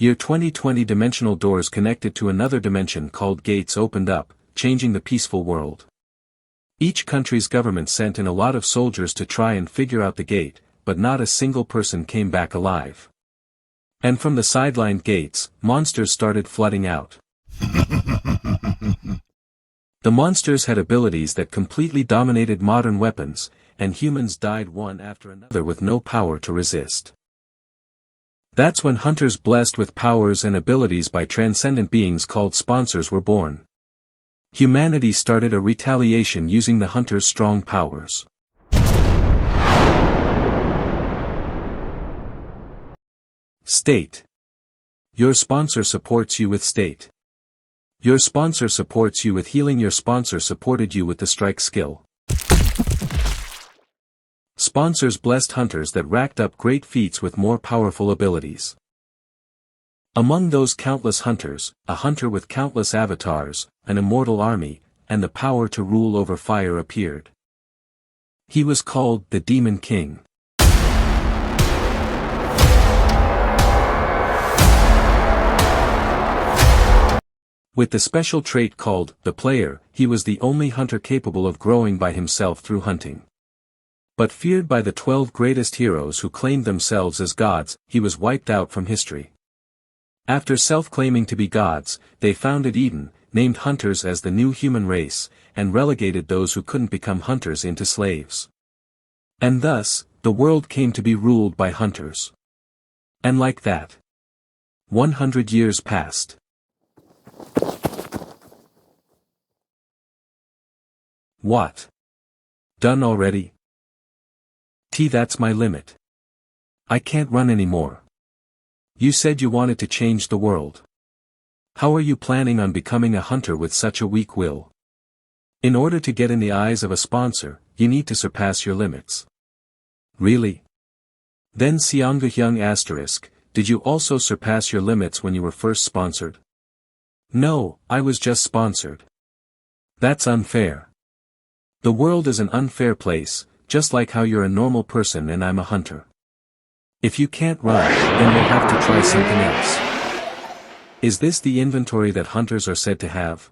Year 2020 dimensional doors connected to another dimension called gates opened up, changing the peaceful world. Each country's government sent in a lot of soldiers to try and figure out the gate, but not a single person came back alive. And from the sidelined gates, monsters started flooding out. The monsters had abilities that completely dominated modern weapons, and humans died one after another with no power to resist. That's when hunters blessed with powers and abilities by transcendent beings called sponsors were born. Humanity started a retaliation using the hunters' strong powers. State. Your sponsor supports you with state. Your sponsor supports you with healing. Your sponsor supported you with the strike skill. Sponsors blessed hunters that racked up great feats with more powerful abilities. Among those countless hunters, a hunter with countless avatars, an immortal army, and the power to rule over fire appeared. He was called the Demon King. With the special trait called the Player, he was the only hunter capable of growing by himself through hunting. But feared by the 12 greatest heroes who claimed themselves as gods, he was wiped out from history. After self-claiming to be gods, they founded Eden, named hunters as the new human race, and relegated those who couldn't become hunters into slaves. And thus, the world came to be ruled by hunters. And like that, 100 years passed. What? Done already? That's my limit. I can't run anymore. You said you wanted to change the world. How are you planning on becoming a hunter with such a weak will? In order to get in the eyes of a sponsor, you need to surpass your limits. Really? Then Seonggyung asterisk, did you also surpass your limits when you were first sponsored? No, I was just sponsored. That's unfair. The world is an unfair place, just like how you're a normal person and I'm a hunter. If you can't run, then we'll have to try something else. Is this the inventory that hunters are said to have?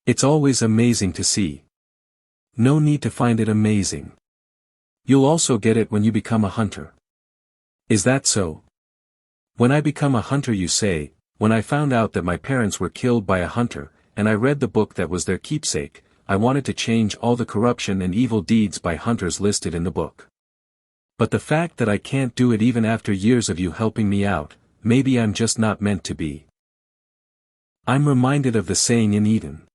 It's always amazing to see. No need to find it amazing. You'll also get it when you become a hunter. Is that so? When I become a hunter, you say, when I found out that my parents were killed by a hunter, and I read the book that was their keepsake, I wanted to change all the corruption and evil deeds by hunters listed in the book. But the fact that I can't do it even after years of you helping me out, maybe I'm just not meant to be. I'm reminded of the saying in Eden.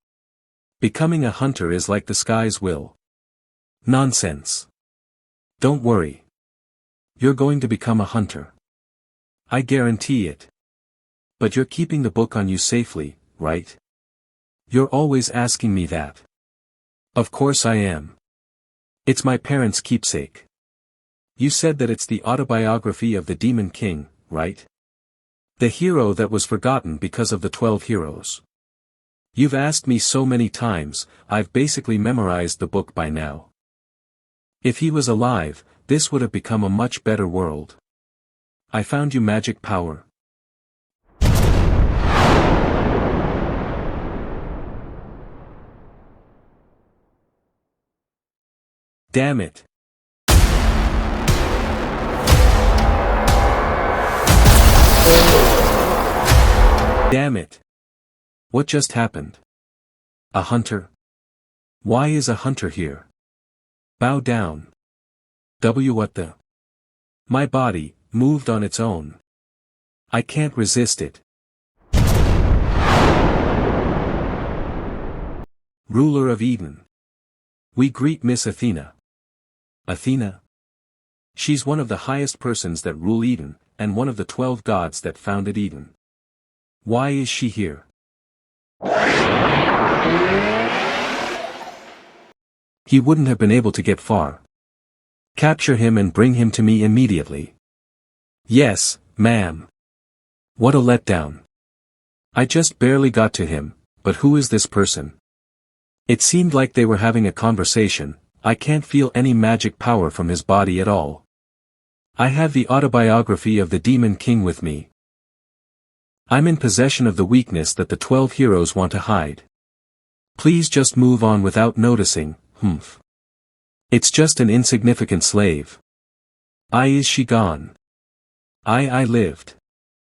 Becoming a hunter is like the sky's will. Nonsense. Don't worry. You're going to become a hunter. I guarantee it. But you're keeping the book on you safely, right? You're always asking me that. Of course I am. It's my parents' keepsake. You said that it's the autobiography of the Demon King, right? The hero that was forgotten because of the 12 heroes. You've asked me so many times, I've basically memorized the book by now. If he was alive, this would have become a much better world. I found you magic power. Damn it. Damn it. What just happened? A hunter? Why is a hunter here? Bow down. What the? My body moved on its own. I can't resist it. Ruler of Eden. We greet Miss Athena. Athena? She's one of the highest persons that rule Eden, and one of the 12 gods that founded Eden. Why is she here? He wouldn't have been able to get far. Capture him and bring him to me immediately. Yes, ma'am. What a letdown. I just barely got to him, but who is this person? It seemed like they were having a conversation. I can't feel any magic power from his body at all. I have the autobiography of the Demon King with me. I'm in possession of the weakness that the 12 heroes want to hide. Please just move on without noticing, humph. It's just an insignificant slave. Is she gone? I lived.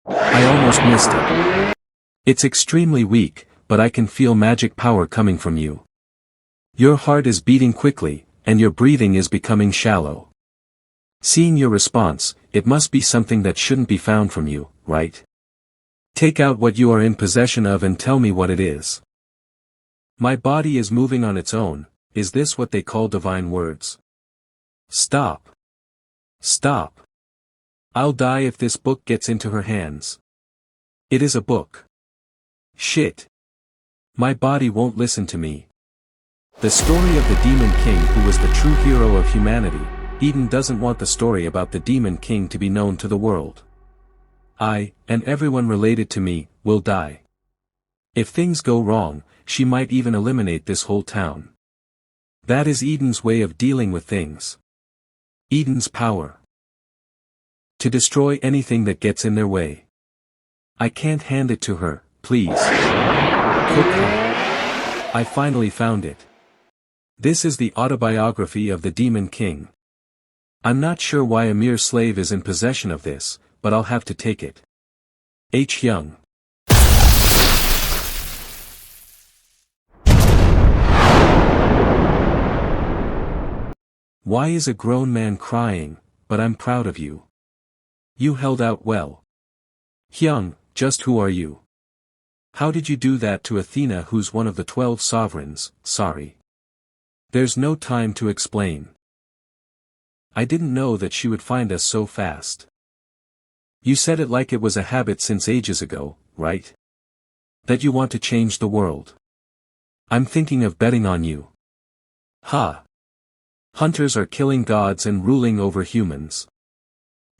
I almost missed it. It's extremely weak, but I can feel magic power coming from you. Your heart is beating quickly, and your breathing is becoming shallow. Seeing your response, it must be something that shouldn't be found from you, right? Take out what you are in possession of and tell me what it is. My body is moving on its own. Is this what they call divine words? Stop. Stop. I'll die if this book gets into her hands. It is a book. Shit. My body won't listen to me. The story of the Demon King who was the true hero of humanity. Eden doesn't want the story about the Demon King to be known to the world. I, and everyone related to me, will die. If things go wrong, she might even eliminate this whole town. That is Eden's way of dealing with things. Eden's power. To destroy anything that gets in their way. I can't hand it to her, please. Cook her. I finally found it. This is the autobiography of the Demon King. I'm not sure why a mere slave is in possession of this, but I'll have to take it. H. Young. Why is a grown man crying, but I'm proud of you. You held out well. Hyung, just who are you? How did you do that to Athena who's one of the 12 sovereigns? Sorry. There's no time to explain. I didn't know that she would find us so fast. You said it like it was a habit since ages ago, right? That you want to change the world. I'm thinking of betting on you. Ha! Hunters are killing gods and ruling over humans.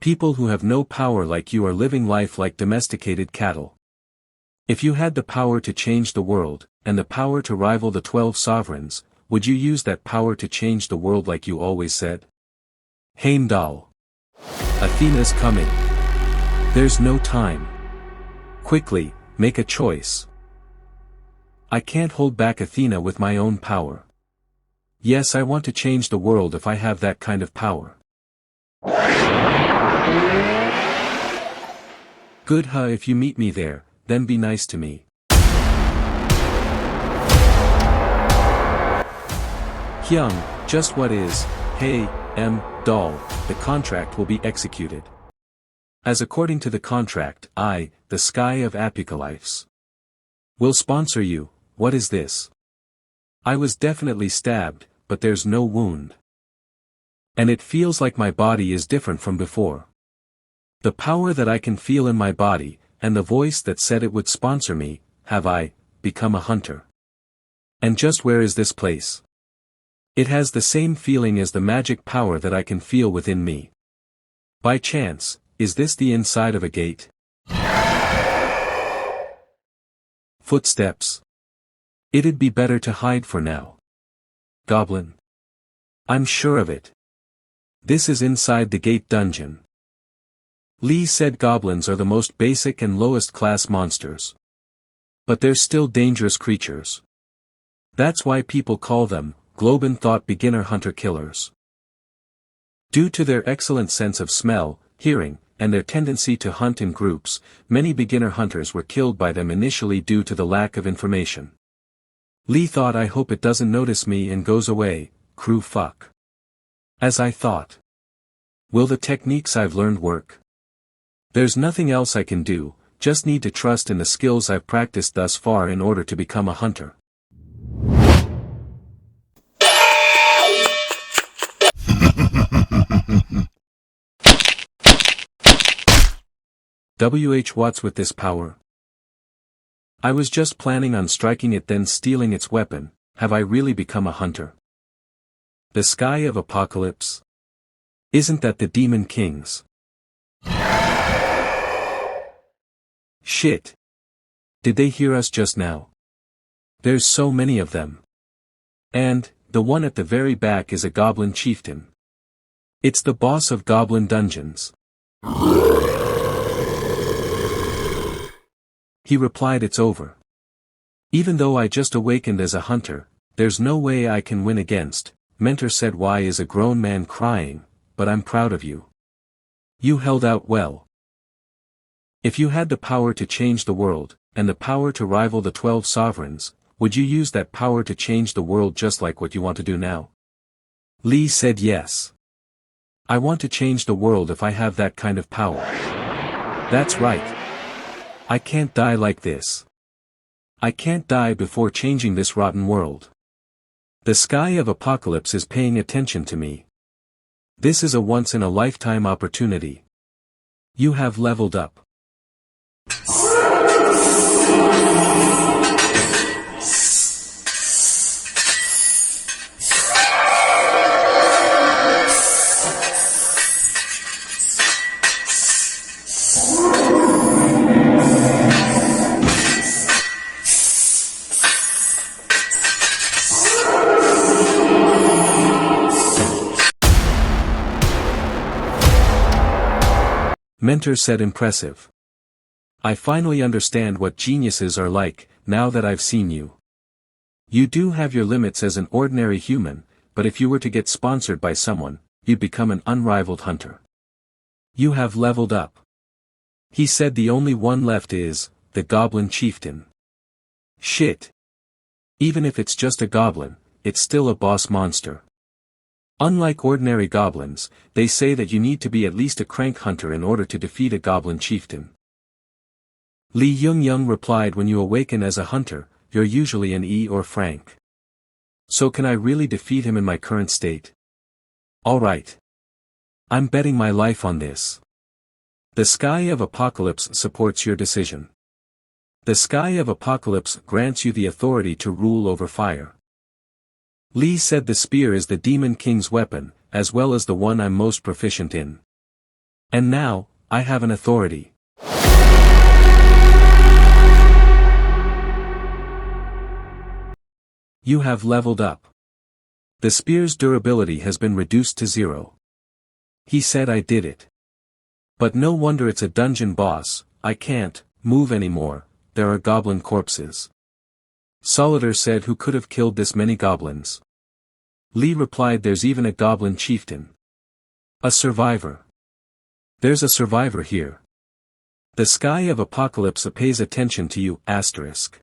People who have no power like you are living life like domesticated cattle. If you had the power to change the world, and the power to rival the 12 sovereigns, would you use that power to change the world like you always said? Heimdall. Athena's coming. There's no time. Quickly, make a choice. I can't hold back Athena with my own power. Yes, I want to change the world if I have that kind of power. Good, if you meet me there, then be nice to me. Hyung, just what is, hey, doll, the contract will be executed. As according to the contract, I, the sky of Apocalypse, will sponsor you. What is this? I was definitely stabbed, but there's no wound. And it feels like my body is different from before. The power that I can feel in my body, and the voice that said it would sponsor me, have I become a hunter? And just where is this place? It has the same feeling as the magic power that I can feel within me. By chance, is this the inside of a gate? Footsteps. It'd be better to hide for now. Goblin. I'm sure of it. This is inside the gate dungeon. Lee said goblins are the most basic and lowest class monsters. But they're still dangerous creatures. That's why people call them Globen thought beginner hunter-killers. Due to their excellent sense of smell, hearing, and their tendency to hunt in groups, many beginner hunters were killed by them initially due to the lack of information. Lee thought, I hope it doesn't notice me and goes away, crew fuck. As I thought. Will the techniques I've learned work? There's nothing else I can do, just need to trust in the skills I've practiced thus far in order to become a hunter. What's with this power? I was just planning on striking it then stealing its weapon. Have I really become a hunter? The sky of Apocalypse? Isn't that the Demon King's? Shit. Did they hear us just now? There's so many of them. And, the one at the very back is a goblin chieftain. It's the boss of goblin dungeons. He replied, it's over. Even though I just awakened as a hunter, there's no way I can win against. Mentor said, why is a grown man crying, but I'm proud of you. You held out well. If you had the power to change the world, and the power to rival the 12 sovereigns, would you use that power to change the world just like what you want to do now? Lee said yes. I want to change the world if I have that kind of power. That's right. I can't die like this. I can't die before changing this rotten world. The sky of apocalypse is paying attention to me. This is a once-in-a-lifetime opportunity. You have leveled up. Mentor said, impressive. I finally understand what geniuses are like, now that I've seen you. You do have your limits as an ordinary human, but if you were to get sponsored by someone, you'd become an unrivaled hunter. You have leveled up. He said, the only one left is, the Goblin Chieftain. Shit. Even if it's just a goblin, it's still a boss monster. Unlike ordinary goblins, they say that you need to be at least a crank hunter in order to defeat a goblin chieftain. Lee Joon Kyung replied, when you awaken as a hunter, you're usually an E or Frank. So can I really defeat him in my current state? Alright. I'm betting my life on this. The Sky of Apocalypse supports your decision. The Sky of Apocalypse grants you the authority to rule over fire. Lee said, the spear is the Demon King's weapon, as well as the one I'm most proficient in. And now, I have an authority. You have leveled up. The spear's durability has been reduced to 0. He said, I did it. But no wonder, it's a dungeon boss. I can't move anymore, there are goblin corpses. Solitaire said, who could have killed this many goblins? Lee replied, there's even a goblin chieftain. A survivor. There's a survivor here. The Sky of Apocalypse pays attention to you, asterisk.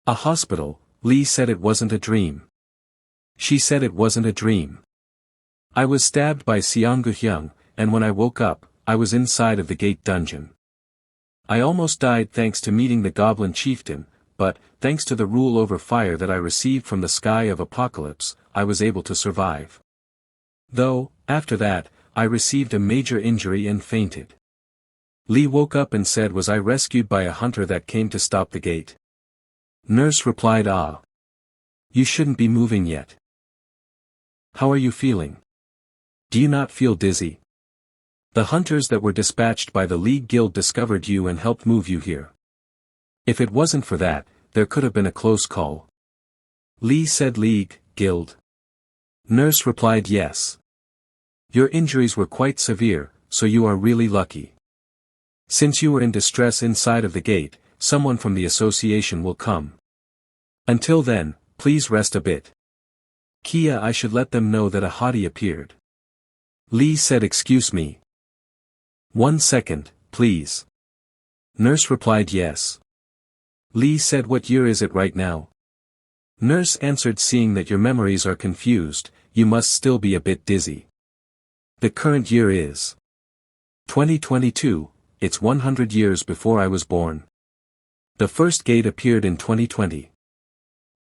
A hospital. Lee said, it wasn't a dream. She said, it wasn't a dream. I was stabbed by Seong-gu-hyung, and when I woke up, I was inside of the gate dungeon. I almost died thanks to meeting the goblin chieftain, but, thanks to the rule over fire that I received from the Sky of Apocalypse, I was able to survive. Though, after that, I received a major injury and fainted. Lee woke up and said, was I rescued by a hunter that came to stop the gate? Nurse replied, ah. You shouldn't be moving yet. How are you feeling? Do you not feel dizzy? The hunters that were dispatched by the League Guild discovered you and helped move you here. If it wasn't for that, there could have been a close call. Lee said, League Guild. Nurse replied, yes. Your injuries were quite severe, so you are really lucky. Since you were in distress inside of the gate, someone from the association will come. Until then, please rest a bit. Kia, I should let them know that a hottie appeared. Lee said, excuse me. 1 second, please. Nurse replied, yes. Lee said, what year is it right now? Nurse answered, seeing that your memories are confused, you must still be a bit dizzy. The current year is 2022, it's 100 years before I was born. The first gate appeared in 2020.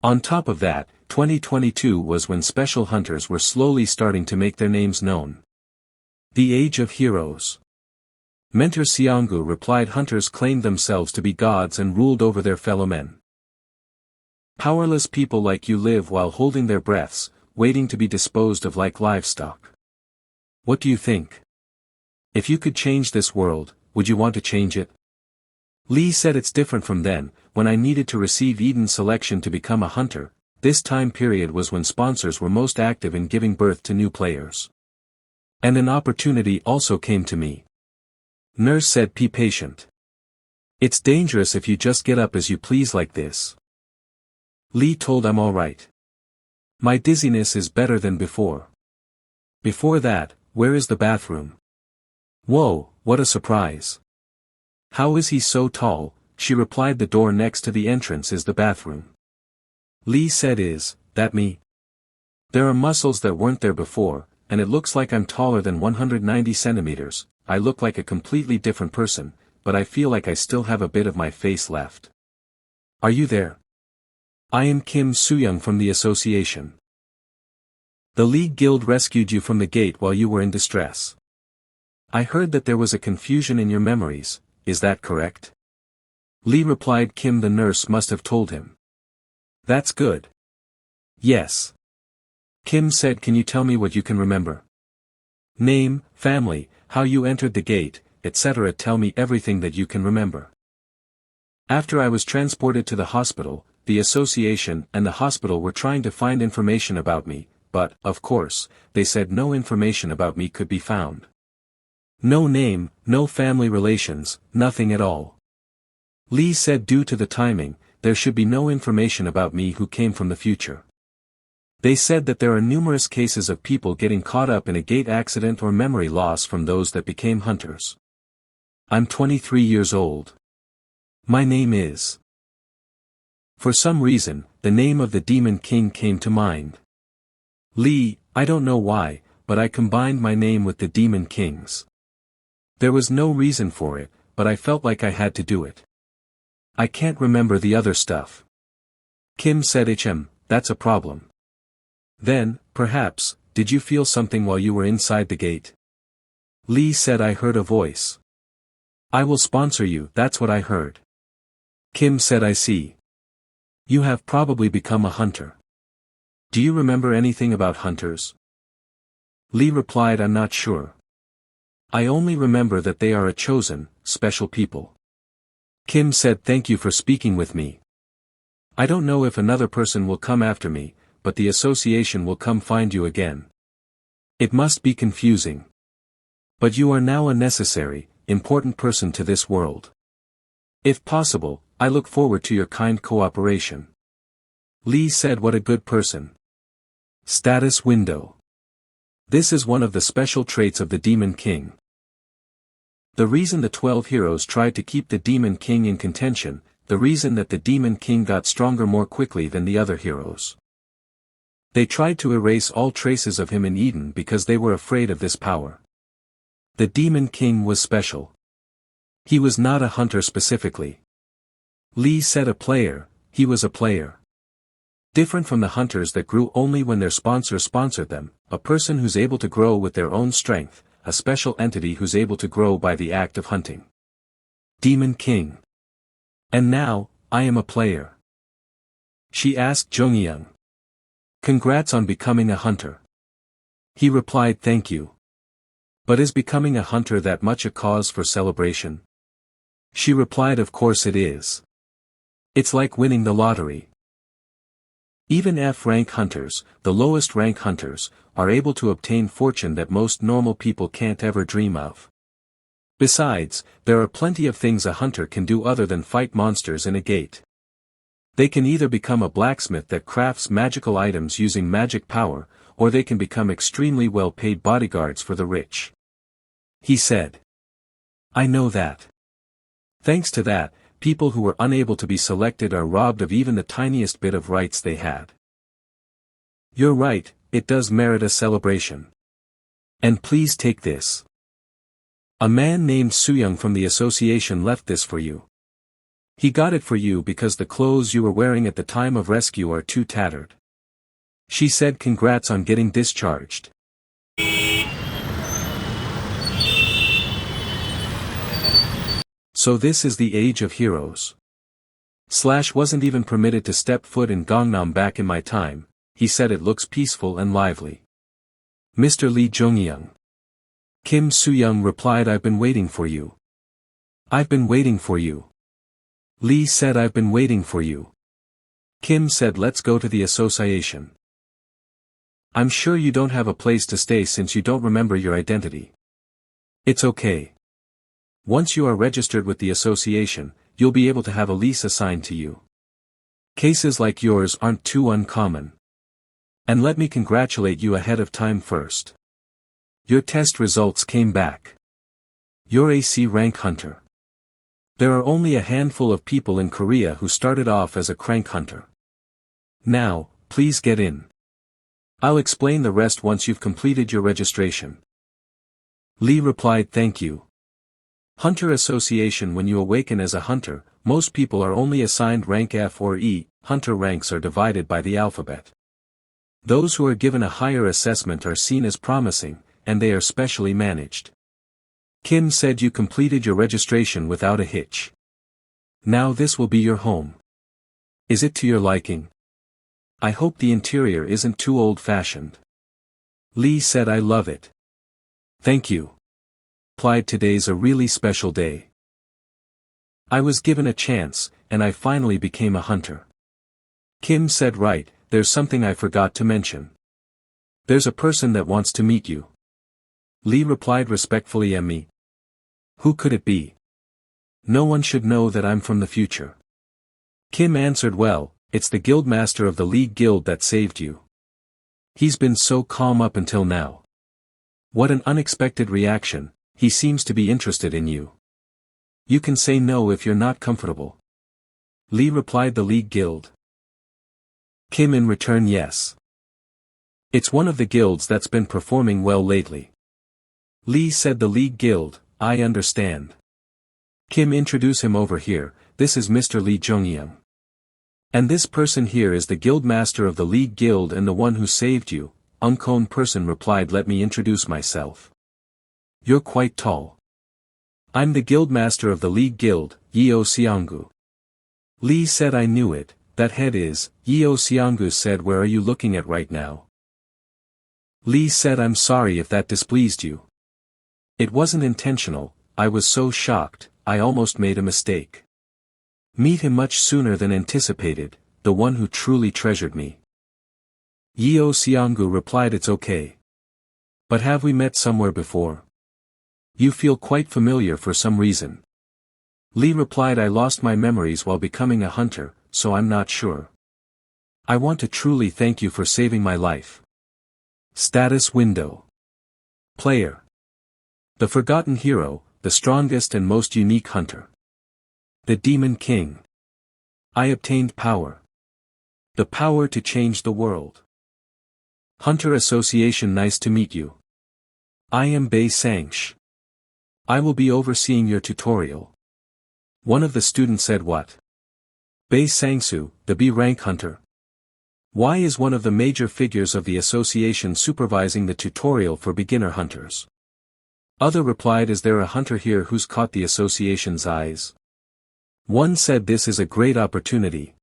On top of that, 2022 was when special hunters were slowly starting to make their names known. The Age of Heroes. Mentor Seong-gu replied, hunters claimed themselves to be gods and ruled over their fellow men. Powerless people like you live while holding their breaths, waiting to be disposed of like livestock. What do you think? If you could change this world, would you want to change it? Lee said, it's different from then, when I needed to receive Eden's selection to become a hunter. This time period was when sponsors were most active in giving birth to new players. And an opportunity also came to me. Nurse said, be patient. It's dangerous if you just get up as you please like this. Lee told I'm alright. My dizziness is better than before. Before that, where is the bathroom? Whoa, what a surprise. How is he so tall? She replied the door next to the entrance is the bathroom. Lee said is that me? There are muscles that weren't there before, and it looks like I'm taller than 190 centimeters, I look like a completely different person, but I feel like I still have a bit of my face left. Are you there? I am Kim Soo-young from the association. The League Guild rescued you from the gate while you were in distress. I heard that there was a confusion in your memories, is that correct? Lee replied Kim the nurse must have told him. That's good. Yes. Kim said can you tell me what you can remember? Name, family, how you entered the gate, etc. Tell me everything that you can remember. After I was transported to the hospital, the association and the hospital were trying to find information about me, but, of course, they said no information about me could be found. No name, no family relations, nothing at all. Lee said due to the timing, there should be no information about me who came from the future. They said that there are numerous cases of people getting caught up in a gate accident or memory loss from those that became hunters. I'm 23 years old. My name is. For some reason, the name of the Demon King came to mind. Lee, I don't know why, but I combined my name with the Demon King's. There was no reason for it, but I felt like I had to do it. I can't remember the other stuff. Kim said that's a problem. Then, perhaps, did you feel something while you were inside the gate? Lee said I heard a voice. I will sponsor you, that's what I heard. Kim said I see. You have probably become a hunter. Do you remember anything about hunters? Lee replied I'm not sure. I only remember that they are a chosen, special people. Kim said thank you for speaking with me. I don't know if another person will come after me, but the association will come find you again. It must be confusing. But you are now a necessary, important person to this world. If possible, I look forward to your kind cooperation. Lee said what a good person. Status window. This is one of the special traits of the Demon King. The reason the 12 heroes tried to keep the Demon King in contention, the reason that the Demon King got stronger more quickly than the other heroes. They tried to erase all traces of him in Eden because they were afraid of this power. The Demon King was special. He was not a hunter specifically. Lee said a player, he was a player. Different from the hunters that grew only when their sponsor sponsored them, a person who's able to grow with their own strength, a special entity who's able to grow by the act of hunting. Demon King. And now, I am a player. She asked Jonghyun. Congrats on becoming a hunter. He replied thank you. But is becoming a hunter that much a cause for celebration? She replied of course it is. It's like winning the lottery. Even F-rank hunters, the lowest rank hunters, are able to obtain fortune that most normal people can't ever dream of. Besides, there are plenty of things a hunter can do other than fight monsters in a gate. They can either become a blacksmith that crafts magical items using magic power, or they can become extremely well-paid bodyguards for the rich. He said. I know that. Thanks to that, people who were unable to be selected are robbed of even the tiniest bit of rights they had. You're right, it does merit a celebration. And please take this. A man named Soo-young from the association left this for you. He got it for you because the clothes you were wearing at the time of rescue are too tattered. She said congrats on getting discharged. So this is the age of heroes. Slash wasn't even permitted to step foot in Gangnam back in my time, he said it looks peaceful and lively. Mr. Lee Joon-kyung. Kim Soo-young replied I've been waiting for you. I've been waiting for you. Lee said I've been waiting for you. Kim said let's go to the association. I'm sure you don't have a place to stay since you don't remember your identity. It's okay. Once you are registered with the association, you'll be able to have a lease assigned to you. Cases like yours aren't too uncommon. And let me congratulate you ahead of time first. Your test results came back. You're a C rank hunter. There are only a handful of people in Korea who started off as a crank hunter. Now, please get in. I'll explain the rest once you've completed your registration. Lee replied, thank you. Hunter Association. When you awaken as a hunter, most people are only assigned rank F or E. Hunter ranks are divided by the alphabet. Those who are given a higher assessment are seen as promising, and they are specially managed. Kim said you completed your registration without a hitch. Now this will be your home. Is it to your liking? I hope the interior isn't too old-fashioned. Lee said, I love it. Thank you. Replied, today's a really special day. I was given a chance, and I finally became a hunter. Kim said, right, there's something I forgot to mention. There's a person that wants to meet you. Lee replied respectfully, me. Who could it be? No one should know that I'm from the future. Kim answered, well, it's the guildmaster of the League Guild that saved you. He's been so calm up until now. What an unexpected reaction, he seems to be interested in you. You can say no if you're not comfortable. Lee replied, the League Guild. Kim in return, yes. It's one of the guilds that's been performing well lately. Lee said, the League Guild, I understand. Kim, introduce him over here, this is Mr. Lee Joon Kyung. And this person here is the guildmaster of the League Guild and the one who saved you. Unknown person replied, let me introduce myself. You're quite tall. I'm the guildmaster of the League Guild, Yeo Seonggu. Lee said, I knew it, that head is. Yeo Seonggu said, where are you looking at right now? Lee said, I'm sorry if that displeased you. It wasn't intentional, I was so shocked, I almost made a mistake. Meet him much sooner than anticipated, the one who truly treasured me. Yeo Seonggu replied, it's okay. But have we met somewhere before? You feel quite familiar for some reason. Lee replied, I lost my memories while becoming a hunter, so I'm not sure. I want to truly thank you for saving my life. Status window. Player. The forgotten hero, the strongest and most unique hunter. The Demon King. I obtained power. The power to change the world. Hunter Association, nice to meet you. I am Bae Sangsh. I will be overseeing your tutorial. One of the students said, what? Bae Sangsu, the B rank hunter. Why is one of the major figures of the association supervising the tutorial for beginner hunters? Other replied, is there a hunter here who's caught the association's eyes? One said, this is a great opportunity.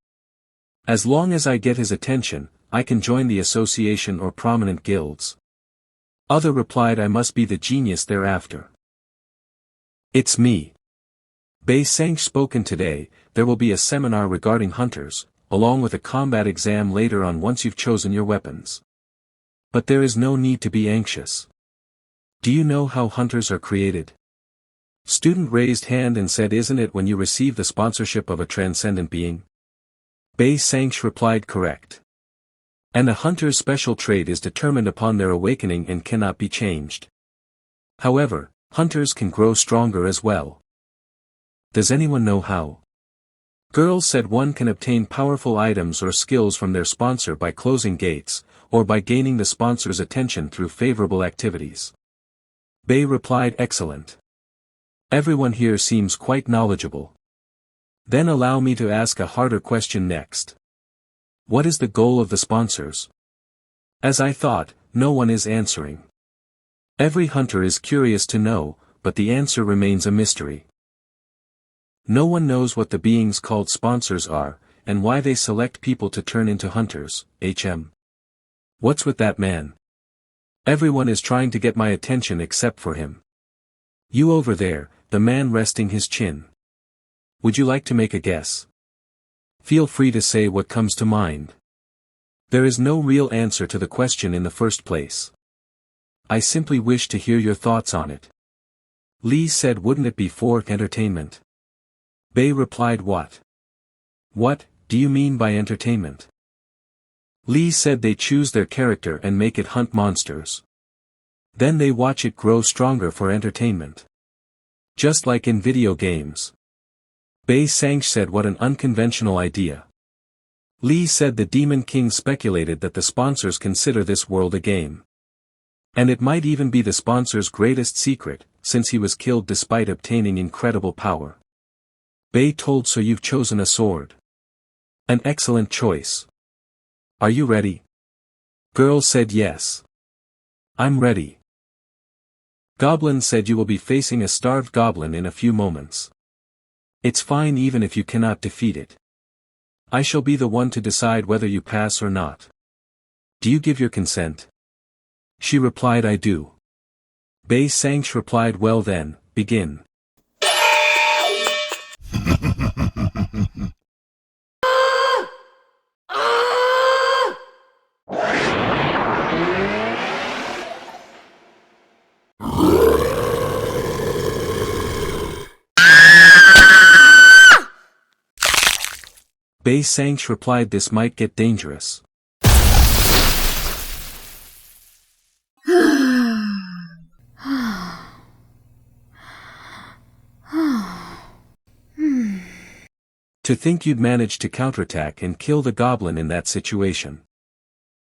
As long as I get his attention, I can join the association or prominent guilds. Other replied, I must be the genius thereafter. It's me. Bae Sangsh spoken today, there will be a seminar regarding hunters, along with a combat exam later on once you've chosen your weapons. But there is no need to be anxious. Do you know how hunters are created? Student raised hand and said, isn't it when you receive the sponsorship of a transcendent being? Bae Sangsh replied, correct. And a hunter's special trait is determined upon their awakening and cannot be changed. However, hunters can grow stronger as well. Does anyone know how? Girls said, one can obtain powerful items or skills from their sponsor by closing gates, or by gaining the sponsor's attention through favorable activities. Bae replied, excellent. Everyone here seems quite knowledgeable. Then allow me to ask a harder question next. What is the goal of the sponsors? As I thought, no one is answering. Every hunter is curious to know, but the answer remains a mystery. No one knows what the beings called sponsors are, and why they select people to turn into hunters. What's with that man? Everyone is trying to get my attention except for him. You over there, the man resting his chin. Would you like to make a guess? Feel free to say what comes to mind. There is no real answer to the question in the first place. I simply wish to hear your thoughts on it. Lee said, wouldn't it be for entertainment? Bei replied, what? What do you mean by entertainment? Lee said they choose their character and make it hunt monsters. Then they watch it grow stronger for entertainment. Just like in video games. Bei Sang said, what an unconventional idea. Lee said the Demon King speculated that the sponsors consider this world a game. And it might even be the sponsor's greatest secret, since he was killed despite obtaining incredible power. Bei told, so you've chosen a sword. An excellent choice. Are you ready? Girl said yes. I'm ready. Goblin said, you will be facing a starved goblin in a few moments. It's fine even if you cannot defeat it. I shall be the one to decide whether you pass or not. Do you give your consent? She replied, I do. Bei Sang replied, well then, begin. Bei Sang replied, this might get dangerous. To think you'd manage to counterattack and kill the goblin in that situation.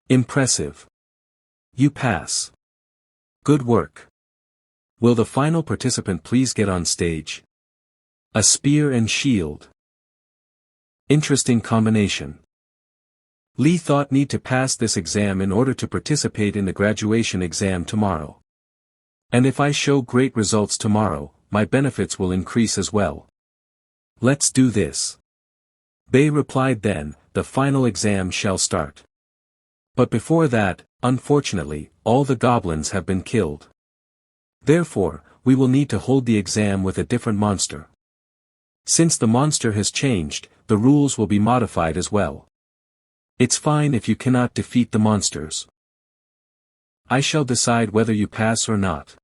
Impressive. You pass. Good work. Will the final participant please get on stage? A spear and shield. Interesting combination. Lee thought need to pass this exam in order to participate in the graduation exam tomorrow. And if I show great results tomorrow, my benefits will increase as well. Let's do this. Bei replied, then, the final exam shall start. But before that, unfortunately, all the goblins have been killed. Therefore, we will need to hold the exam with a different monster. Since the monster has changed, the rules will be modified as well. It's fine if you cannot defeat the monsters. I shall decide whether you pass or not.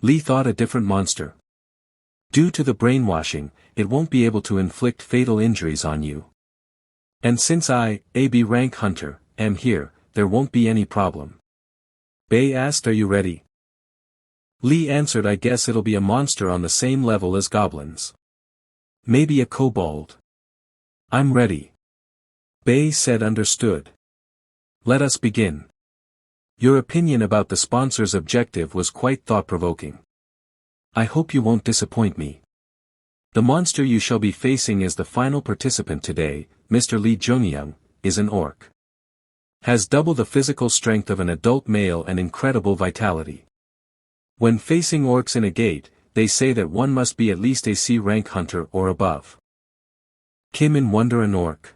Lee thought a different monster. Due to the brainwashing, it won't be able to inflict fatal injuries on you. And since I, a B rank hunter, am here, there won't be any problem. Bei asked, are you ready? Lee answered, I guess it'll be a monster on the same level as goblins. Maybe a kobold. I'm ready. Bei said, understood. Let us begin. Your opinion about the sponsor's objective was quite thought-provoking. I hope you won't disappoint me. The monster you shall be facing as the final participant today, Mr. Lee Joon Kyung, is an orc. Has double the physical strength of an adult male and incredible vitality. When facing orcs in a gate, they say that one must be at least a C rank hunter or above. Kim in wonder, an orc.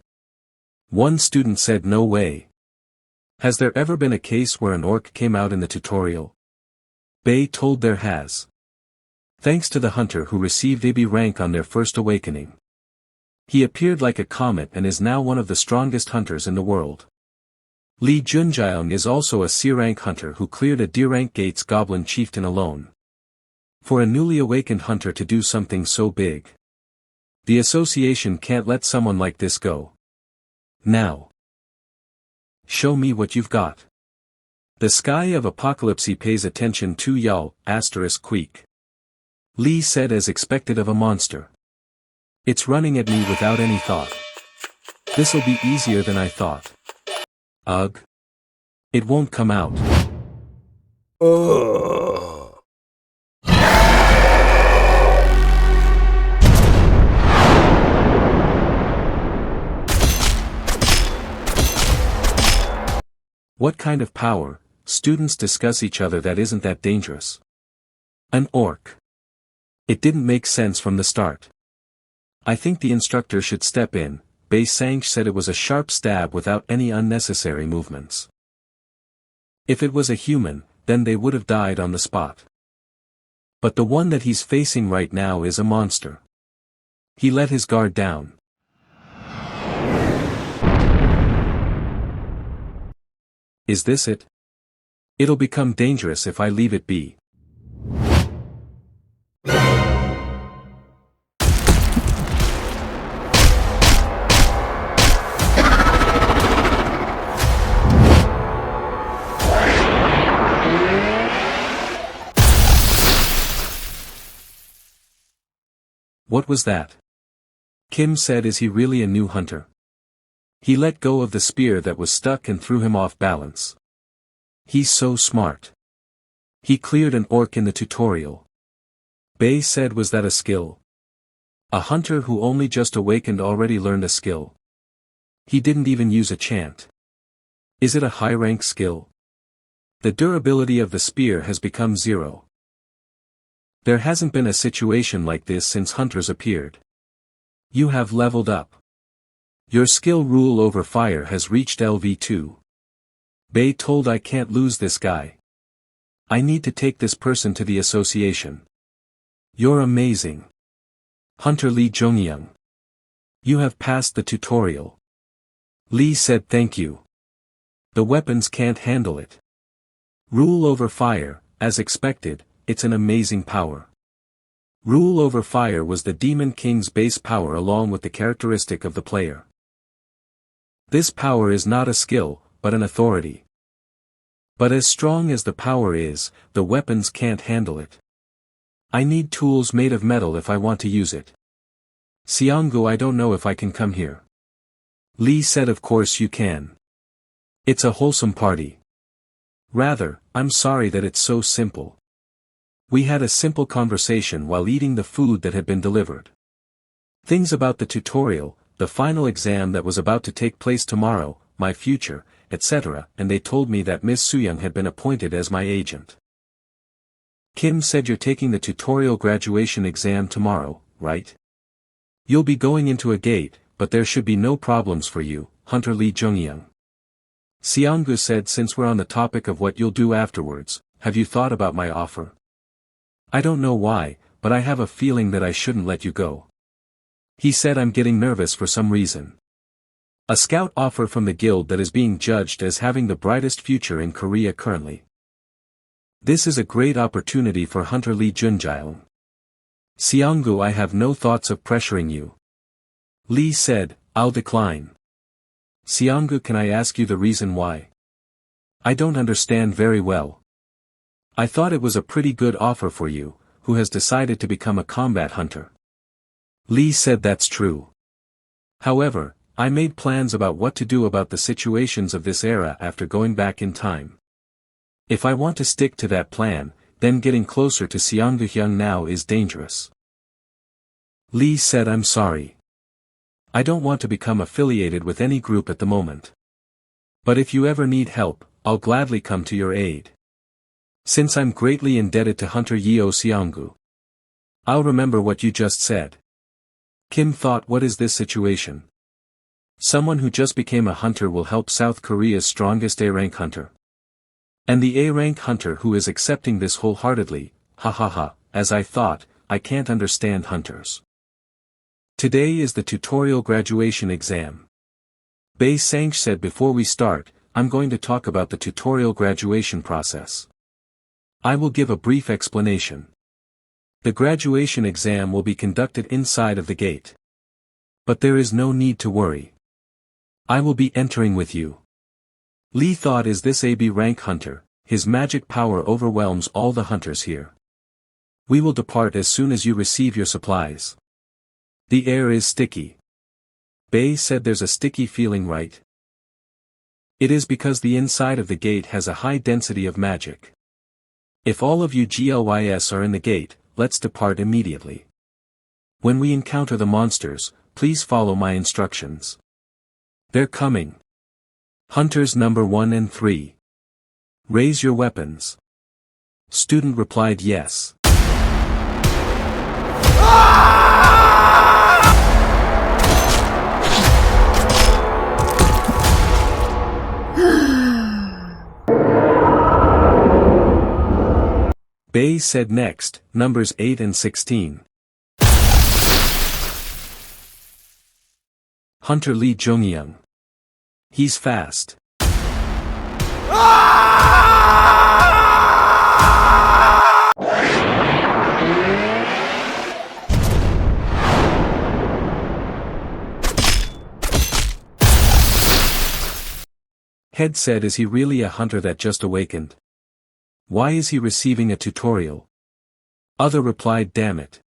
One student said, no way. Has there ever been a case where an orc came out in the tutorial? Bei told, there has. Thanks to the hunter who received AB rank on their first awakening. He appeared like a comet and is now one of the strongest hunters in the world. Lee Joon Kyung is also a C rank hunter who cleared a D rank gate's goblin chieftain alone. For a newly awakened hunter to do something so big. The association can't let someone like this go. Now. Show me what you've got. The sky of Apocalypse pays attention to y'all, *queek. Lee said, as expected of a monster. It's running at me without any thought. This'll be easier than I thought. Ugh. It won't come out. What kind of power? Students discuss each other, that isn't that dangerous. An orc. It didn't make sense from the start. I think the instructor should step in. Bei Sang said it was a sharp stab without any unnecessary movements. If it was a human, then they would have died on the spot. But the one that he's facing right now is a monster. He let his guard down. Is this it? It'll become dangerous if I leave it be. What was that? Kim said, is he really a new hunter? He let go of the spear that was stuck and threw him off balance. He's so smart. He cleared an orc in the tutorial. Bei said, was that a skill? A hunter who only just awakened already learned a skill. He didn't even use a chant. Is it a high-rank skill? The durability of the spear has become 0. There hasn't been a situation like this since hunters appeared. You have leveled up. Your skill rule over fire has reached LV2. Bei told, I can't lose this guy. I need to take this person to the association. You're amazing. Hunter Lee Joon Kyung. You have passed the tutorial. Lee said, thank you. The weapons can't handle it. Rule over fire, as expected, it's an amazing power. Rule over fire was the Demon King's base power along with the characteristic of the player. This power is not a skill, but an authority. But as strong as the power is, the weapons can't handle it. I need tools made of metal if I want to use it. Seonggu, I don't know if I can come here. Lee said, of course you can. It's a wholesome party. Rather, I'm sorry that it's so simple. We had a simple conversation while eating the food that had been delivered. Things about the tutorial, the final exam that was about to take place tomorrow, my future, etc., and they told me that Miss Sooyoung had been appointed as my agent. Kim said, you're taking the tutorial graduation exam tomorrow, right? You'll be going into a gate, but there should be no problems for you, Hunter Lee Joon Kyung. Seonggu said, since we're on the topic of what you'll do afterwards, have you thought about my offer? I don't know why, but I have a feeling that I shouldn't let you go. He said, I'm getting nervous for some reason. A scout offer from the guild that is being judged as having the brightest future in Korea currently. This is a great opportunity for Hunter Lee Joon Kyung. Seonggu, I have no thoughts of pressuring you. Lee said, I'll decline. Seonggu, can I ask you the reason why? I don't understand very well. I thought it was a pretty good offer for you, who has decided to become a combat hunter. Lee said, that's true. However, I made plans about what to do about the situations of this era after going back in time. If I want to stick to that plan, then getting closer to Seonggu Hyung now is dangerous. Lee said, I'm sorry. I don't want to become affiliated with any group at the moment. But if you ever need help, I'll gladly come to your aid. Since I'm greatly indebted to Hunter Yeo Seonggu. I'll remember what you just said. Kim thought, what is this situation? Someone who just became a hunter will help South Korea's strongest A-rank hunter. And the A-rank hunter who is accepting this wholeheartedly, as I thought, I can't understand hunters. Today is the tutorial graduation exam. Bei Sang said, before we start, I'm going to talk about the tutorial graduation process. I will give a brief explanation. The graduation exam will be conducted inside of the gate. But there is no need to worry. I will be entering with you. Lee thought, is this a B-rank hunter? His magic power overwhelms all the hunters here. We will depart as soon as you receive your supplies. The air is sticky. Bei said, there's a sticky feeling, right? It is because the inside of the gate has a high density of magic. If all of you GLYS are in the gate, let's depart immediately. When we encounter the monsters, please follow my instructions. They're coming. Hunters number 1 and 3. Raise your weapons. Student replied, yes. Bei said, next, numbers 8 and 16. Hunter Lee Joon Kyung. He's fast. Head said, is he really a hunter that just awakened? Why is he receiving a tutorial? Other replied, damn it.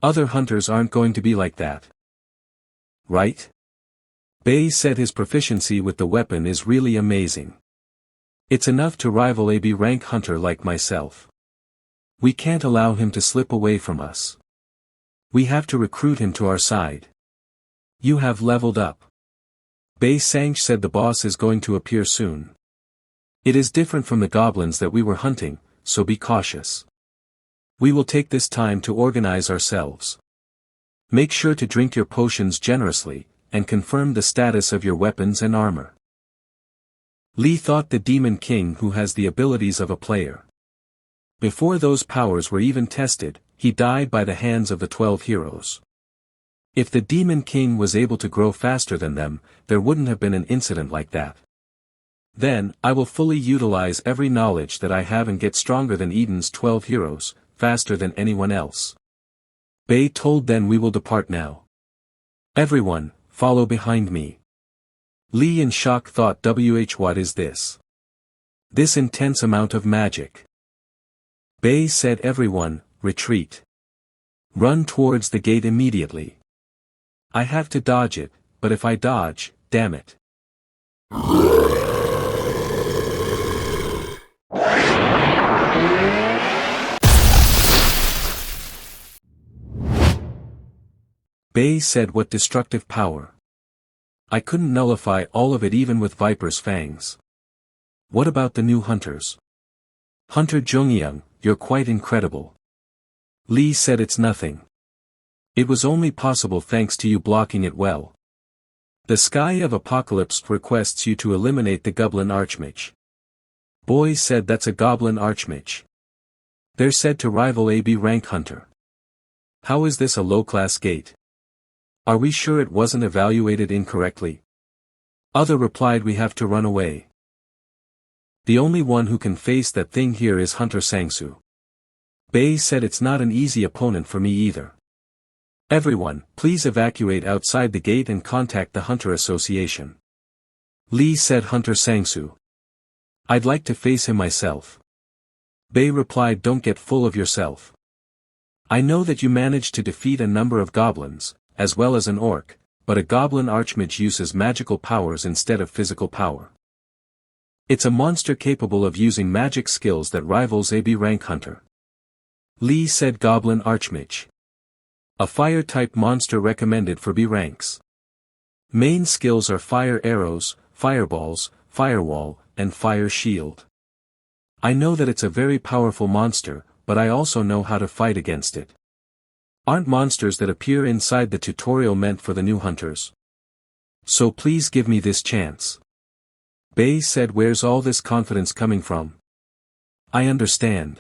Other hunters aren't going to be like that. Right? Bei said his proficiency with the weapon is really amazing. It's enough to rival a B rank hunter like myself. We can't allow him to slip away from us. We have to recruit him to our side. You have leveled up. Bei Sang said the boss is going to appear soon. It is different from the goblins that we were hunting, so be cautious. We will take this time to organize ourselves. Make sure to drink your potions generously, and confirm the status of your weapons and armor. Lee thought the Demon King who has the abilities of a player. Before those powers were even tested, he died by the hands of the 12 heroes. If the Demon King was able to grow faster than them, there wouldn't have been an incident like that. Then, I will fully utilize every knowledge that I have and get stronger than Eden's 12 heroes, faster than anyone else. Bei told then we will depart now. Everyone, follow behind me. Lee in shock thought what is this? This intense amount of magic. Bei said everyone, retreat. Run towards the gate immediately. I have to dodge it, but if I dodge, damn it. Bei said what destructive power. I couldn't nullify all of it even with Viper's fangs. What about the new hunters? Hunter Jungyoung, you're quite incredible. Lee said it's nothing. It was only possible thanks to you blocking it well. The Sky of Apocalypse requests you to eliminate the Goblin Archmage. Boy said that's a Goblin Archmage. They're said to rival a B rank hunter. How is this a low-class gate? Are we sure it wasn't evaluated incorrectly? Other replied we have to run away. The only one who can face that thing here is Hunter Sangsu. Bei said it's not an easy opponent for me either. Everyone, please evacuate outside the gate and contact the Hunter Association. Lee said Hunter Sangsu. I'd like to face him myself. Bei replied don't get full of yourself. I know that you managed to defeat a number of goblins, as well as an orc, but a Goblin Archmage uses magical powers instead of physical power. It's a monster capable of using magic skills that rivals a B rank hunter. Lee said Goblin Archmage. A fire-type monster recommended for B ranks. Main skills are fire arrows, fireballs, firewall, and fire shield. I know that it's a very powerful monster, but I also know how to fight against it. Aren't monsters that appear inside the tutorial meant for the new hunters? So please give me this chance. Bei said where's all this confidence coming from? I understand.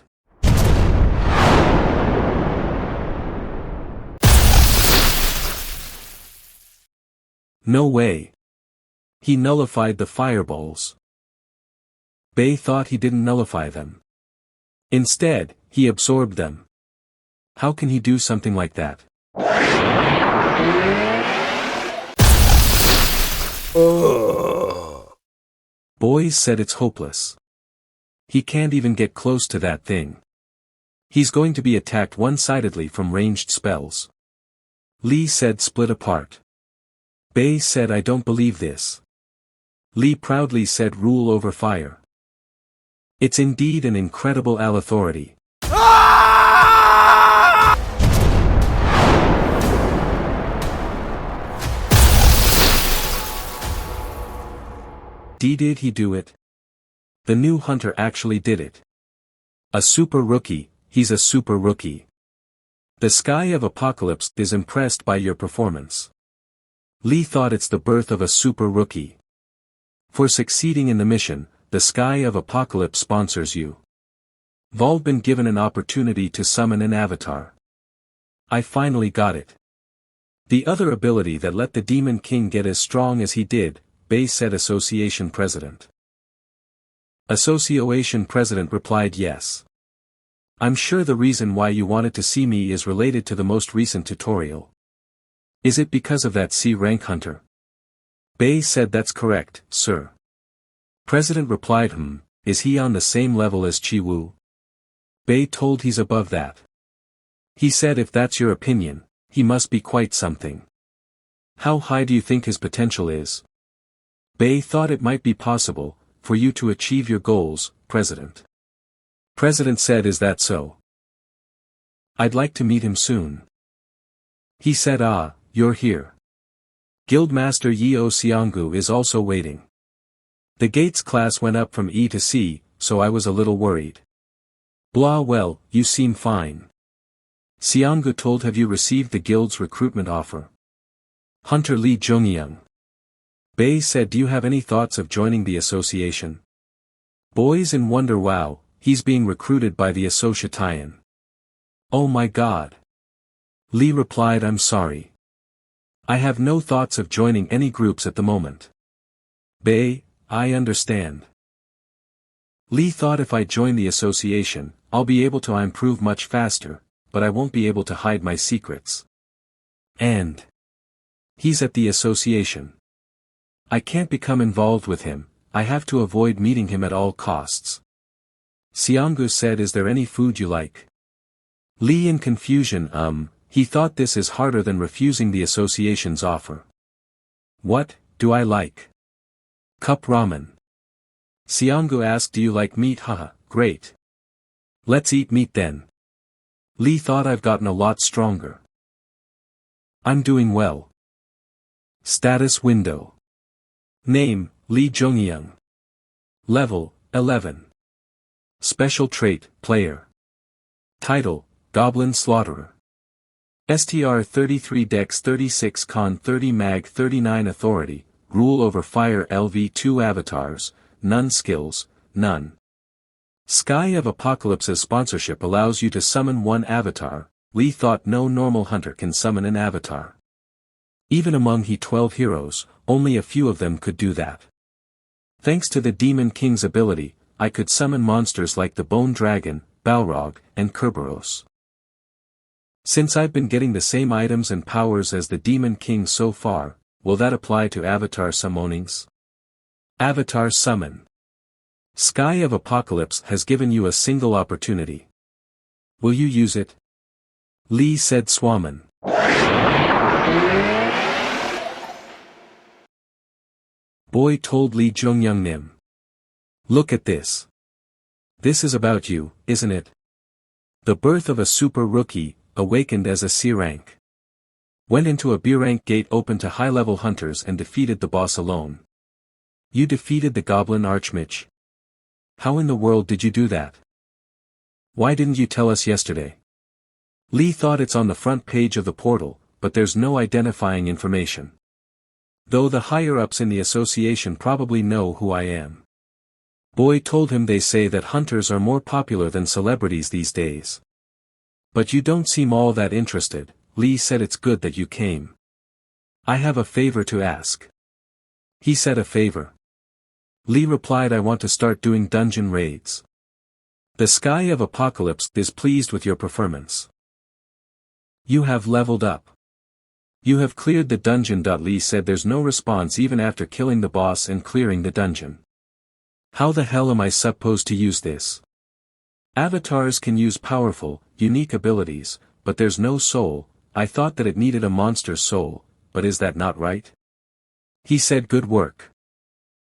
No way. He nullified the fireballs. Bei thought he didn't nullify them. Instead, he absorbed them. How can he do something like that? Boys said it's hopeless. He can't even get close to that thing. He's going to be attacked one-sidedly from ranged spells. Lee said split apart. Bei said I don't believe this. Lee proudly said rule over fire. It's indeed an incredible authority. Did he do it? The new hunter actually did it. A super rookie, he's a super rookie. The Sky of Apocalypse is impressed by your performance. Lee thought it's the birth of a super rookie. For succeeding in the mission, the Sky of Apocalypse sponsors you. You've been given an opportunity to summon an avatar. I finally got it. The other ability that let the Demon King get as strong as he did, Bei said Association President. Association President replied yes. I'm sure the reason why you wanted to see me is related to the most recent tutorial. Is it because of that C rank hunter? Bei said that's correct, sir. President replied is he on the same level as Chi Wu? Bei told he's above that. He said if that's your opinion, he must be quite something. How high do you think his potential is? Bei thought it might be possible, for you to achieve your goals, President. President said, is that so? I'd like to meet him soon. He said, you're here. Guildmaster Yeo Seonggu is also waiting. The gates class went up from E to C, so I was a little worried. Blah, well, you seem fine. Seonggu told, have you received the guild's recruitment offer? Hunter Lee Joon Kyung. Bei said, do you have any thoughts of joining the association? Boys in wonder, wow, he's being recruited by the association. Oh my god. Lee replied, I'm sorry. I have no thoughts of joining any groups at the moment. Bei, I understand. Lee thought, if I join the association, I'll be able to improve much faster, but I won't be able to hide my secrets. And he's at the association. I can't become involved with him, I have to avoid meeting him at all costs. Seonggu said, is there any food you like? Lee in confusion, he thought this is harder than refusing the association's offer. What do I like? Cup ramen. Seonggu asked, do you like meat? Haha, great. Let's eat meat then. Lee thought, I've gotten a lot stronger. I'm doing well. Status window. Name, Lee Joon Kyung. Level, 11. Special trait, player. Title, Goblin Slaughterer. STR 33 Dex 36 Con 30 Mag 39 Authority, Rule over Fire LV2 Avatars, None Skills, None. Sky of Apocalypse's sponsorship allows you to summon one avatar. Lee thought no normal hunter can summon an avatar. Even among he 12 heroes, only a few of them could do that. Thanks to the Demon King's ability, I could summon monsters like the Bone Dragon, Balrog, and Kerberos. Since I've been getting the same items and powers as the Demon King so far, will that apply to avatar summonings? Avatar Summon. Sky of Apocalypse has given you a single opportunity. Will you use it? Lee said, Swaman. Boy told Lee Joon Kyung Nim. Look at this. This is about you, isn't it? The birth of a super rookie, awakened as a C rank. Went into a B rank gate open to high-level hunters and defeated the boss alone. You defeated the Goblin Archmage. How in the world did you do that? Why didn't you tell us yesterday? Lee thought it's on the front page of the portal, but there's no identifying information. Though the higher-ups in the association probably know who I am. Boy told him, they say that hunters are more popular than celebrities these days. But you don't seem all that interested. Lee said, it's good that you came. I have a favor to ask. He said, a favor. Lee replied, I want to start doing dungeon raids. The Sky of Apocalypse is pleased with your performance. You have leveled up. You have cleared the dungeon. Lee said, there's no response even after killing the boss and clearing the dungeon. How the hell am I supposed to use this? Avatars can use powerful, unique abilities, but there's no soul. I thought that it needed a monster's soul, but is that not right? He said, good work.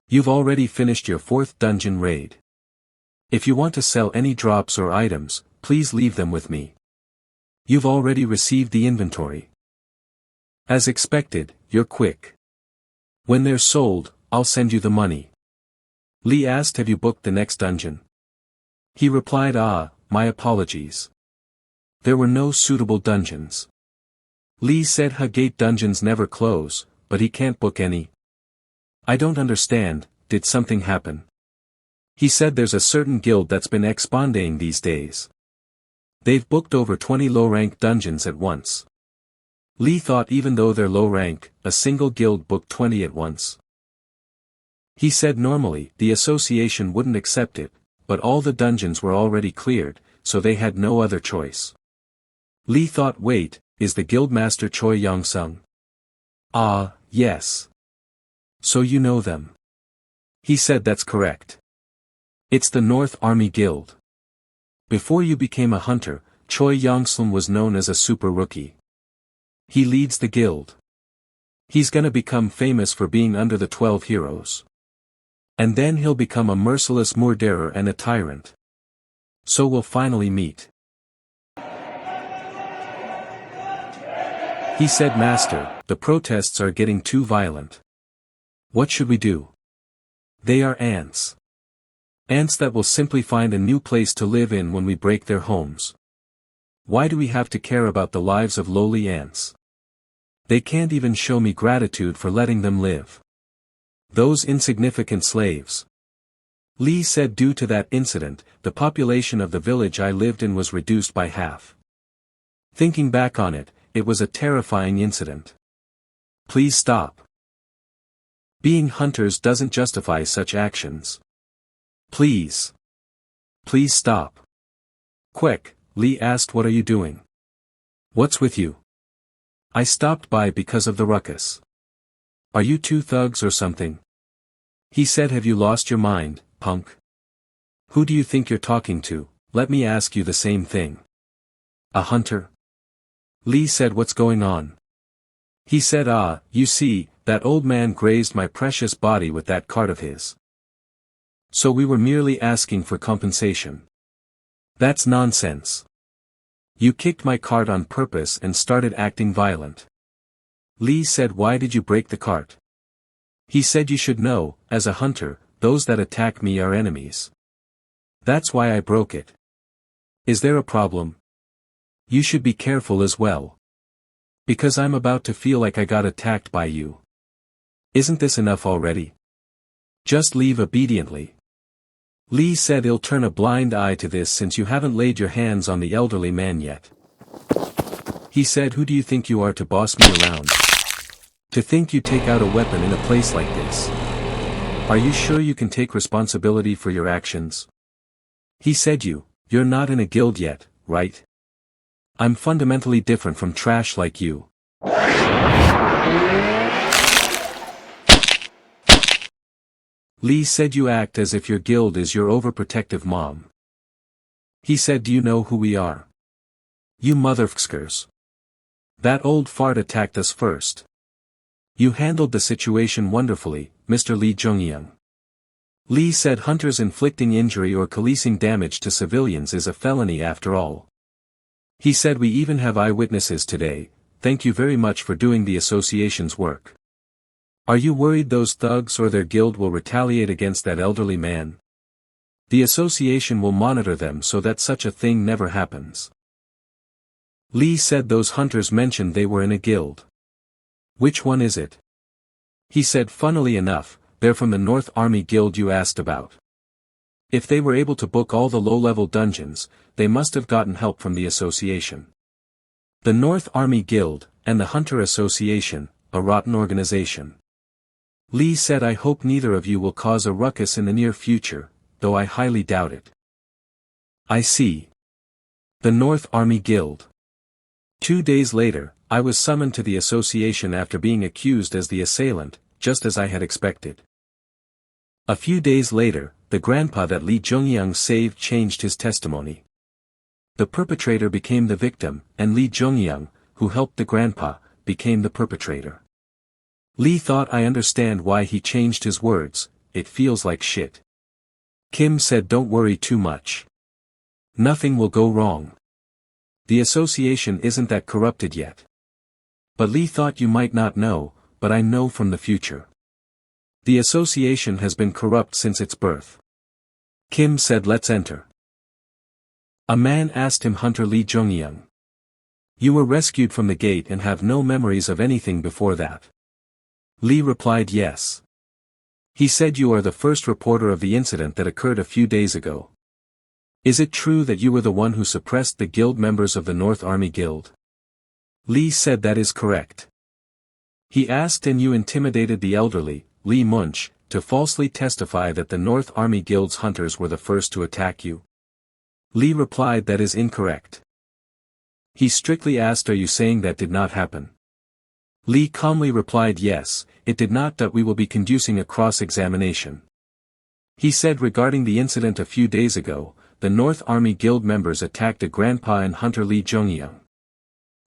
You've already finished your 4th dungeon raid. If you want to sell any drops or items, please leave them with me. You've already received the inventory. As expected, you're quick. When they're sold, I'll send you the money. Lee asked, have you booked the next dungeon? He replied, my apologies. There were no suitable dungeons. Lee said, gate dungeons never close, but he can't book any. I don't understand, did something happen? He said, there's a certain guild that's been expanding these days. They've booked over 20 low-rank dungeons at once. Lee thought, even though they're low rank, a single guild booked 20 at once. He said normally, the association wouldn't accept it, but all the dungeons were already cleared, so they had no other choice. Lee thought, wait, is the guildmaster Choi Yong-sung? Yes. So you know them. He said, that's correct. It's the North Army Guild. Before you became a hunter, Choi Yongslum was known as a super rookie. He leads the guild. He's gonna become famous for being under the 12 heroes. And then he'll become a merciless murderer and a tyrant. So we'll finally meet. He said, Master, the protests are getting too violent. What should we do? They are ants. Ants that will simply find a new place to live in when we break their homes. Why do we have to care about the lives of lowly ants? They can't even show me gratitude for letting them live. Those insignificant slaves. Lee said due to that incident, the population of the village I lived in was reduced by half. Thinking back on it, it was a terrifying incident. Please stop. Being hunters doesn't justify such actions. Please. Please stop. Quick, Lee asked, what are you doing? What's with you? I stopped by because of the ruckus. Are you two thugs or something? He said, have you lost your mind, punk? Who do you think you're talking to? Let me ask you the same thing. A hunter? Lee said, what's going on? He said, you see, that old man grazed my precious body with that cart of his. So we were merely asking for compensation. That's nonsense. You kicked my cart on purpose and started acting violent. Lee said, why did you break the cart? He said, you should know, as a hunter, those that attack me are enemies. That's why I broke it. Is there a problem? You should be careful as well. Because I'm about to feel like I got attacked by you. Isn't this enough already? Just leave obediently. Lee said, he'll turn a blind eye to this since you haven't laid your hands on the elderly man yet. He said, who do you think you are to boss me around? To think you take out a weapon in a place like this. Are you sure you can take responsibility for your actions? He said, you're not in a guild yet, right? I'm fundamentally different from trash like you. Lee said, you act as if your guild is your overprotective mom. He said, do you know who we are? You motherfuckers. That old fart attacked us first. You handled the situation wonderfully, Mr. Lee Joon Kyung. Lee said, hunters inflicting injury or causing damage to civilians is a felony after all. He said, we even have eyewitnesses today. Thank you very much for doing the association's work. Are you worried those thugs or their guild will retaliate against that elderly man? The association will monitor them so that such a thing never happens. Lee said, those hunters mentioned they were in a guild. Which one is it? He said, funnily enough, they're from the North Army Guild you asked about. If they were able to book all the low-level dungeons, they must have gotten help from the association. The North Army Guild, and the Hunter Association, a rotten organization. Lee said, I hope neither of you will cause a ruckus in the near future, though I highly doubt it. I see. The North Army Guild. 2 days later, I was summoned to the association after being accused as the assailant, just as I had expected. A few days later, the grandpa that Lee Joon Kyung saved changed his testimony. The perpetrator became the victim, and Lee Joon Kyung, who helped the grandpa, became the perpetrator. Lee thought, I understand why he changed his words, it feels like shit. Kim said, don't worry too much. Nothing will go wrong. The association isn't that corrupted yet. But Lee thought, you might not know, but I know from the future. The association has been corrupt since its birth. Kim said, let's enter. A man asked him, Hunter Lee Joon Kyung. You were rescued from the gate and have no memories of anything before that. Lee replied, yes. He said, you are the first reporter of the incident that occurred a few days ago. Is it true that you were the one who suppressed the guild members of the North Army Guild? Lee said, that is correct. He asked, and you intimidated the elderly, Lee Munch, to falsely testify that the North Army Guild's hunters were the first to attack you? Lee replied, that is incorrect. He strictly asked, are you saying that did not happen? Lee calmly replied, yes, it did not. That we will be conducting a cross-examination. He said, regarding the incident a few days ago, the North Army Guild members attacked a grandpa and hunter Lee Joon Kyung.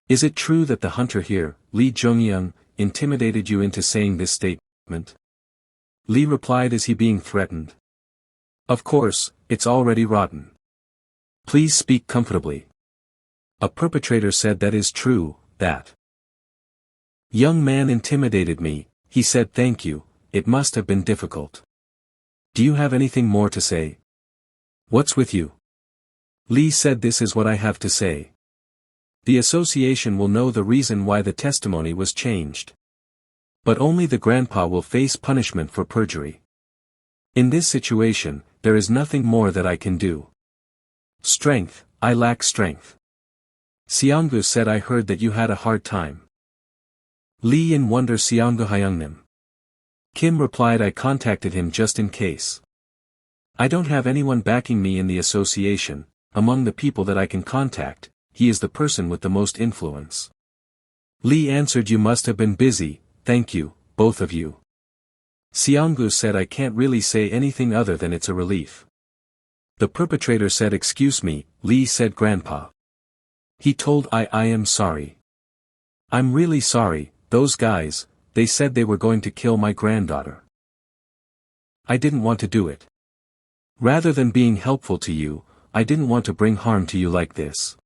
Is it true that the hunter here, Lee Joon Kyung, intimidated you into saying this statement? Lee replied, is he being threatened? Of course, it's already rotten. Please speak comfortably. A perpetrator said that is true, that young man intimidated me, he said thank you, it must have been difficult. Do you have anything more to say? What's with you? Lee said this is what I have to say. The association will know the reason why the testimony was changed. But only the grandpa will face punishment for perjury. In this situation, there is nothing more that I can do. Strength, I lack strength. Seonggu said I heard that you had a hard time. Lee in wonder Seonggu Hyungnim. Kim replied I contacted him just in case. I don't have anyone backing me in the association, among the people that I can contact, he is the person with the most influence. Lee answered you must have been busy, thank you, both of you. Seonggu said I can't really say anything other than it's a relief. The perpetrator said excuse me, Lee said grandpa. He told I am sorry. I'm really sorry, those guys, they said they were going to kill my granddaughter. I didn't want to do it. Rather than being helpful to you, I didn't want to bring harm to you like this.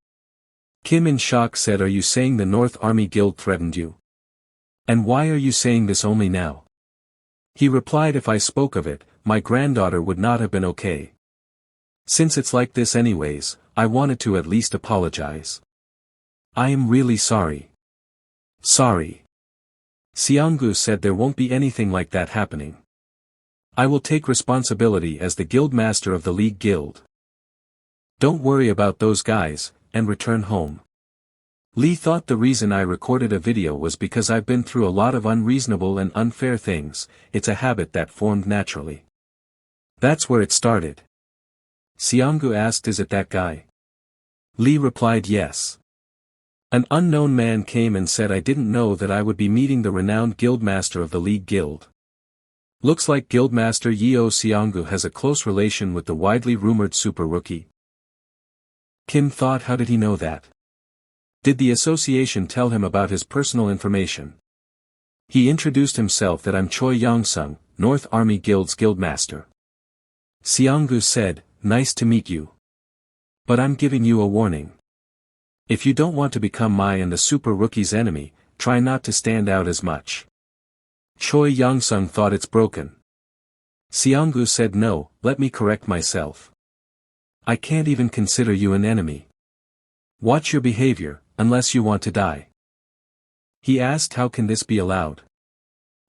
Kim in shock said are you saying the North Army Guild threatened you? And why are you saying this only now? He replied if I spoke of it, my granddaughter would not have been okay. Since it's like this anyways, I wanted to at least apologize. I am really sorry. Sorry. Seonggu said there won't be anything like that happening. I will take responsibility as the guild master of the League Guild. Don't worry about those guys, and return home. Lee thought the reason I recorded a video was because I've been through a lot of unreasonable and unfair things, it's a habit that formed naturally. That's where it started. Seonggu asked is it that guy? Lee replied yes. An unknown man came and said I didn't know that I would be meeting the renowned guildmaster of the League Guild. Looks like Guildmaster Yeo Seonggu has a close relation with the widely rumored super rookie. Kim thought how did he know that? Did the association tell him about his personal information? He introduced himself that I'm Choi Young-sung, North Army Guild's guildmaster. Seonggu said, nice to meet you. But I'm giving you a warning. If you don't want to become my and the super rookie's enemy, try not to stand out as much. Choi Young-sung thought it's broken. Seonggu said no, let me correct myself. I can't even consider you an enemy. Watch your behavior, unless you want to die. He asked how can this be allowed?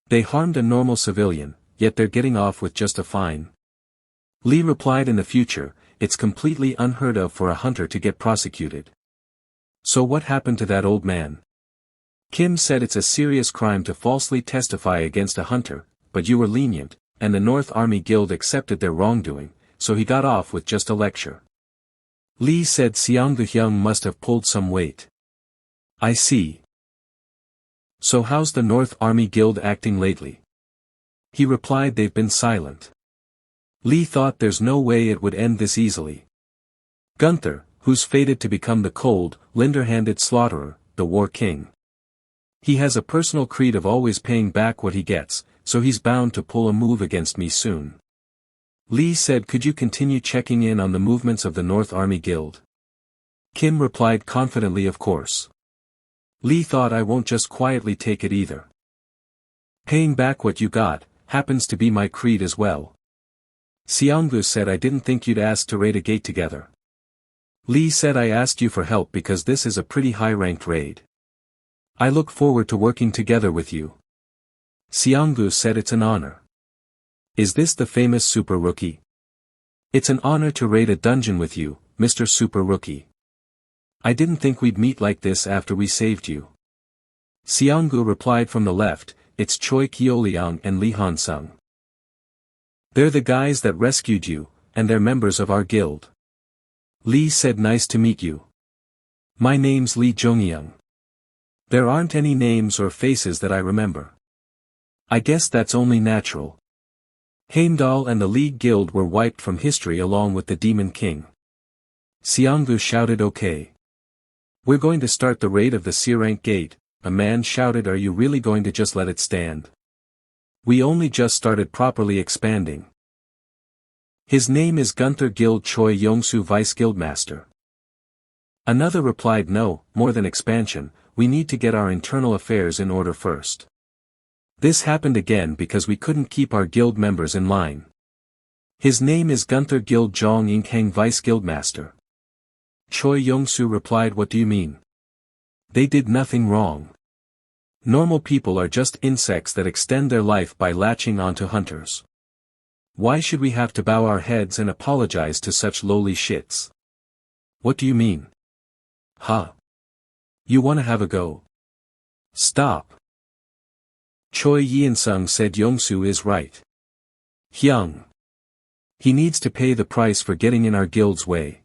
They harmed a normal civilian, yet they're getting off with just a fine. Lee replied in the future, it's completely unheard of for a hunter to get prosecuted. So what happened to that old man? Kim said it's a serious crime to falsely testify against a hunter, but you were lenient, and the North Army Guild accepted their wrongdoing, so he got off with just a lecture. Lee said Seonggu Hyung must have pulled some weight. I see. So how's the North Army Guild acting lately? He replied they've been silent. Lee thought there's no way it would end this easily. Gunther, who's fated to become the cold, linder-handed slaughterer, the war king. He has a personal creed of always paying back what he gets, so he's bound to pull a move against me soon. Lee said could you continue checking in on the movements of the North Army Guild? Kim replied confidently of course. Lee thought I won't just quietly take it either. Paying back what you got, happens to be my creed as well. Seonggu said I didn't think you'd ask to raid a gate together. Lee said I asked you for help because this is a pretty high-ranked raid. I look forward to working together with you. Seonggu said it's an honor. Is this the famous Super Rookie? It's an honor to raid a dungeon with you, Mr. Super Rookie. I didn't think we'd meet like this after we saved you. Seonggu replied from the left, it's Choi Kyo-leong and Lee Han-sung. They're the guys that rescued you, and they're members of our guild. Lee said nice to meet you. My name's Lee Joon Kyung. There aren't any names or faces that I remember. I guess that's only natural. Heimdall and the League Guild were wiped from history along with the Demon King. Seonggu shouted okay. We're going to start the raid of the C-rank gate, a man shouted. Are you really going to just let it stand? We only just started properly expanding. His name is Gunther Guild Choi Yongsu Vice Guildmaster. Another replied no, more than expansion, we need to get our internal affairs in order first. This happened again because we couldn't keep our guild members in line. His name is Gunther Guild Jong Inkhang Vice Guildmaster. Choi Yongsu replied, what do you mean? They did nothing wrong. Normal people are just insects that extend their life by latching onto hunters. Why should we have to bow our heads and apologize to such lowly shits? What do you mean? Huh? You wanna have a go? Stop. Choi Yeon-sung said Yongsu is right. Hyung. He needs to pay the price for getting in our guild's way.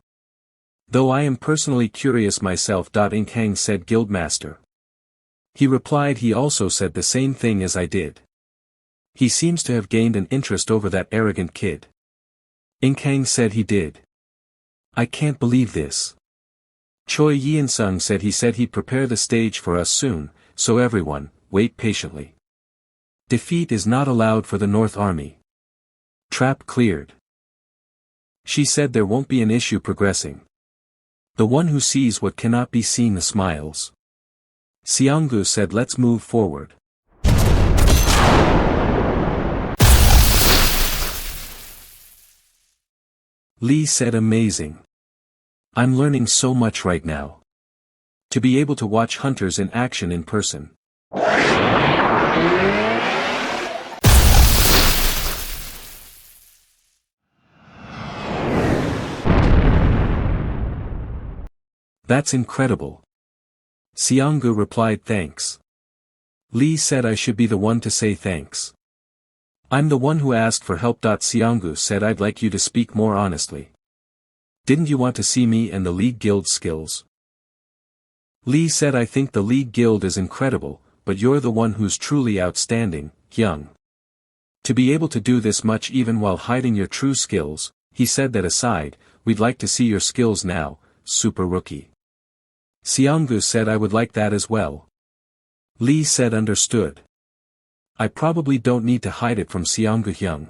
Though I am personally curious myself. Inkhang said Guildmaster. He replied he also said the same thing as I did. He seems to have gained an interest over that arrogant kid. Inkhang said he did. I can't believe this. Choi Yeon-sung said he said he'd prepare the stage for us soon, so everyone, wait patiently. Defeat is not allowed for the North Army. Trap cleared. She said there won't be an issue progressing. The one who sees what cannot be seen smiles. Seonggu said let's move forward. Lee said amazing. I'm learning so much right now. To be able to watch hunters in action in person. That's incredible. Seonggu replied thanks. Lee said I should be the one to say thanks. I'm the one who asked for help. Seonggu said I'd like you to speak more honestly. Didn't you want to see me and the League Guild's skills? Lee said I think the League Guild is incredible, but you're the one who's truly outstanding, Kyung. To be able to do this much even while hiding your true skills, he said that aside, we'd like to see your skills now, super rookie. Seonggu said I would like that as well. Lee said understood. I probably don't need to hide it from Seonggu Hyung.